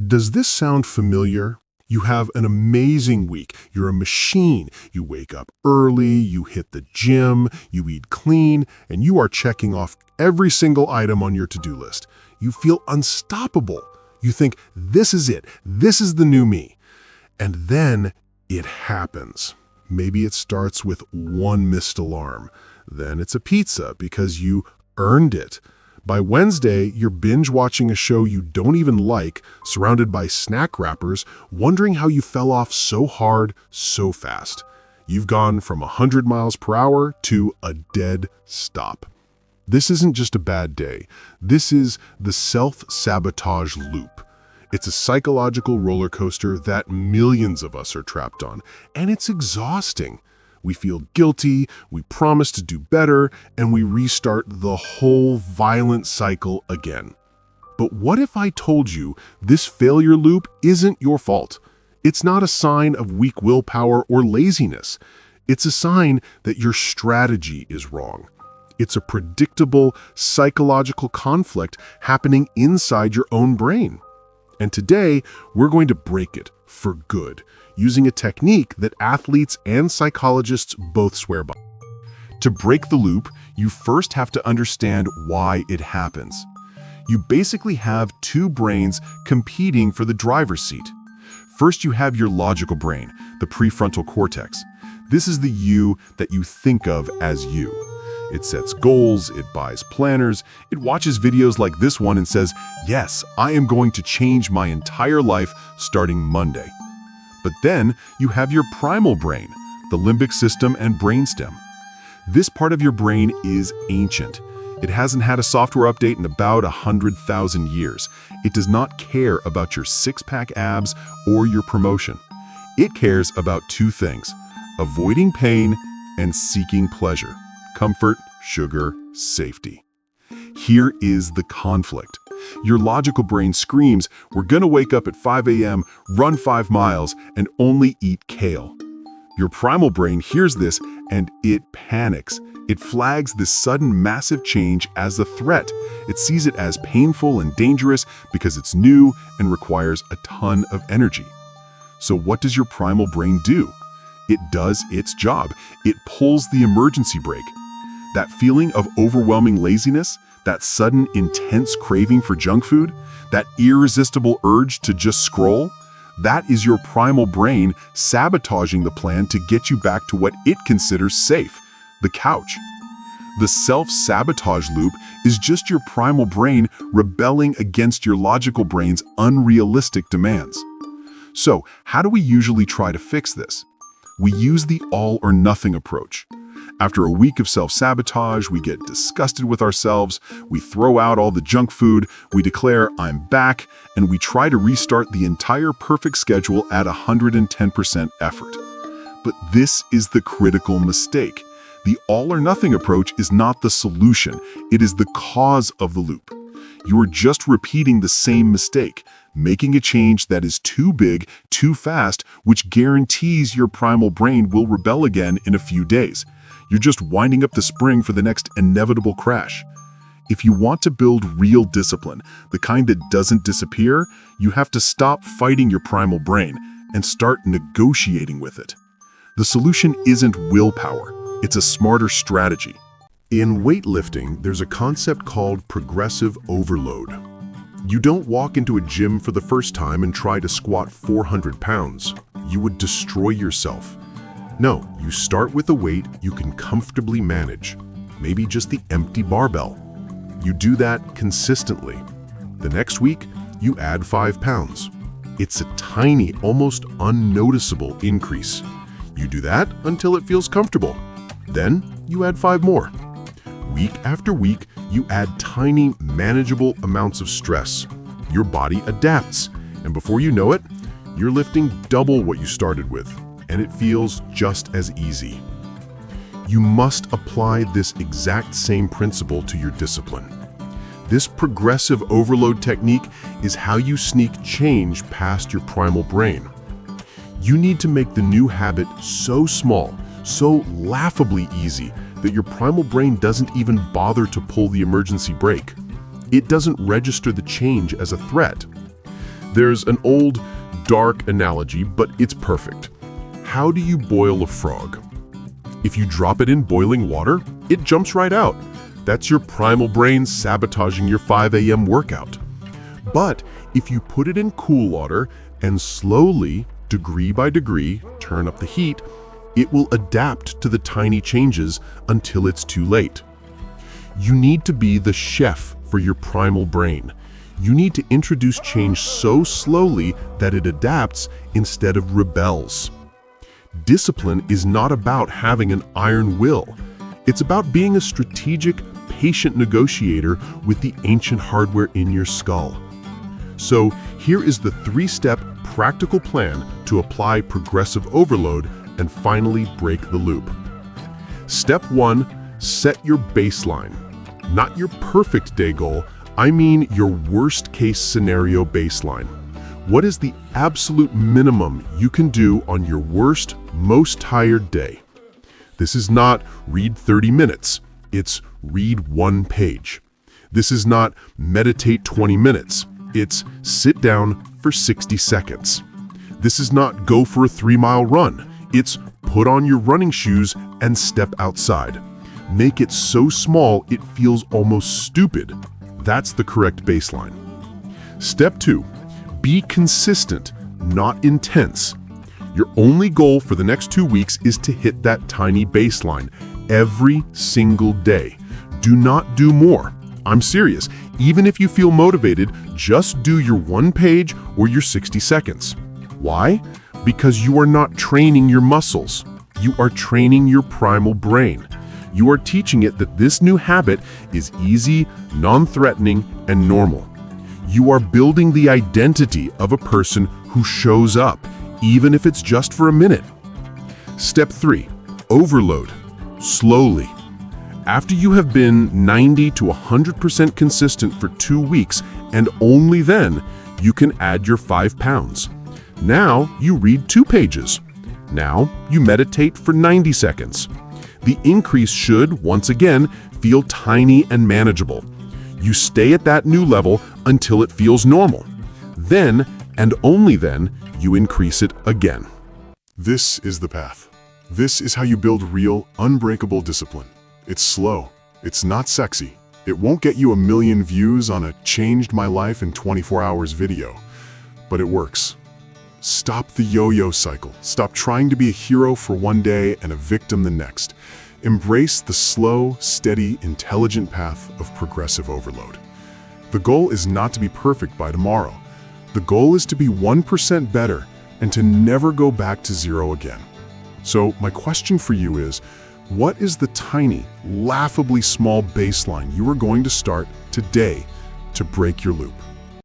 Does this sound familiar? You have an amazing week. You're a machine. You wake up early, you hit the gym, you eat clean, and you are checking off every single item on your to-do list. You feel unstoppable. You think, this is it. This is the new me. And then it happens. Maybe it starts with one missed alarm. Then it's a pizza because you earned it. By Wednesday, you're binge-watching a show you don't even like, surrounded by snack wrappers, wondering how you fell off so hard, so fast. You've gone from 100 miles per hour to a dead stop. This isn't just a bad day. This is the self-sabotage loop. It's a psychological roller coaster that millions of us are trapped on, and it's exhausting. We feel guilty, we promise to do better, and we restart the whole violent cycle again. But what if I told you this failure loop isn't your fault? It's not a sign of weak willpower or laziness. It's a sign that your strategy is wrong. It's a predictable psychological conflict happening inside your own brain. And today, we're going to break it for good, using a technique that athletes and psychologists both swear by. To break the loop, you first have to understand why it happens. You basically have two brains competing for the driver's seat. First, you have your logical brain, the prefrontal cortex. This is the you that you think of as you. It sets goals, it buys planners, it watches videos like this one and says, yes, I am going to change my entire life starting Monday. But then you have your primal brain, the limbic system and brainstem. This part of your brain is ancient. It hasn't had a software update in about 100,000 years. It does not care about your six-pack abs or your promotion. It cares about two things: avoiding pain and seeking pleasure. Comfort, sugar, safety. Here is the conflict. Your logical brain screams, we're gonna wake up at 5 a.m., run 5 miles, and only eat kale. Your primal brain hears this and it panics. It flags this sudden massive change as a threat. It sees it as painful and dangerous because it's new and requires a ton of energy. So what does your primal brain do? It does its job. It pulls the emergency brake. That feeling of overwhelming laziness, that sudden intense craving for junk food, that irresistible urge to just scroll, that is your primal brain sabotaging the plan to get you back to what it considers safe, the couch. The self-sabotage loop is just your primal brain rebelling against your logical brain's unrealistic demands. So, how do we usually try to fix this? We use the all-or-nothing approach. After a week of self-sabotage, we get disgusted with ourselves, we throw out all the junk food, we declare, I'm back, and we try to restart the entire perfect schedule at 110% effort. But this is the critical mistake. The all-or-nothing approach is not the solution, it is the cause of the loop. You are just repeating the same mistake, making a change that is too big, too fast, which guarantees your primal brain will rebel again in a few days. You're just winding up the spring for the next inevitable crash. If you want to build real discipline, the kind that doesn't disappear, you have to stop fighting your primal brain and start negotiating with it. The solution isn't willpower, it's a smarter strategy. In weightlifting, there's a concept called progressive overload. You don't walk into a gym for the first time and try to squat 400 pounds. You would destroy yourself. No, you start with a weight you can comfortably manage, maybe just the empty barbell. You do that consistently. The next week, you add 5 pounds. It's a tiny, almost unnoticeable increase. You do that until it feels comfortable. Then you add 5 more. Week after week, you add tiny, manageable amounts of stress. Your body adapts, and before you know it, you're lifting double what you started with, and it feels just as easy. You must apply this exact same principle to your discipline. This progressive overload technique is how you sneak change past your primal brain. You need to make the new habit so small, so laughably easy, that your primal brain doesn't even bother to pull the emergency brake. It doesn't register the change as a threat. There's an old, dark analogy, but it's perfect. How do you boil a frog? If you drop it in boiling water, it jumps right out. That's your primal brain sabotaging your 5 a.m. workout. But if you put it in cool water and slowly, degree by degree, turn up the heat, it will adapt to the tiny changes until it's too late. You need to be the chef for your primal brain. You need to introduce change so slowly that it adapts instead of rebels. Discipline is not about having an iron will. It's about being a strategic, patient negotiator with the ancient hardware in your skull. So here is the 3-step practical plan to apply progressive overload and finally break the loop. Step 1, set your baseline. Not your perfect day goal, I mean your worst case scenario baseline. What is the absolute minimum you can do on your worst, most tired day? This is not read 30 minutes, it's read 1 page. This is not meditate 20 minutes, it's sit down for 60 seconds. This is not go for a 3-mile run, it's put on your running shoes and step outside. Make it so small it feels almost stupid. That's the correct baseline. Step 2. Be consistent, not intense. Your only goal for the next 2 weeks is to hit that tiny baseline every single day. Do not do more. I'm serious. Even if you feel motivated, just do your 1 page or your 60 seconds. Why? Because you are not training your muscles. You are training your primal brain. You are teaching it that this new habit is easy, non-threatening, and normal. You are building the identity of a person who shows up, even if it's just for a minute. Step 3. Overload. Slowly. After you have been 90 to 100% consistent for 2 weeks, and only then, you can add your 5 pounds. Now you read 2 pages. Now you meditate for 90 seconds. The increase should, once again, feel tiny and manageable. You stay at that new level until it feels normal. Then, and only then, you increase it again. This is the path. This is how you build real, unbreakable discipline. It's slow. It's not sexy. It won't get you 1 million views on a changed my life in 24 hours video. But it works. Stop the yo-yo cycle. Stop trying to be a hero for 1 day and a victim the next. Embrace the slow, steady, intelligent path of progressive overload. The goal is not to be perfect by tomorrow. The goal is to be 1% better and to never go back to 0 again. So my question for you is, what is the tiny, laughably small baseline you are going to start today to break your loop?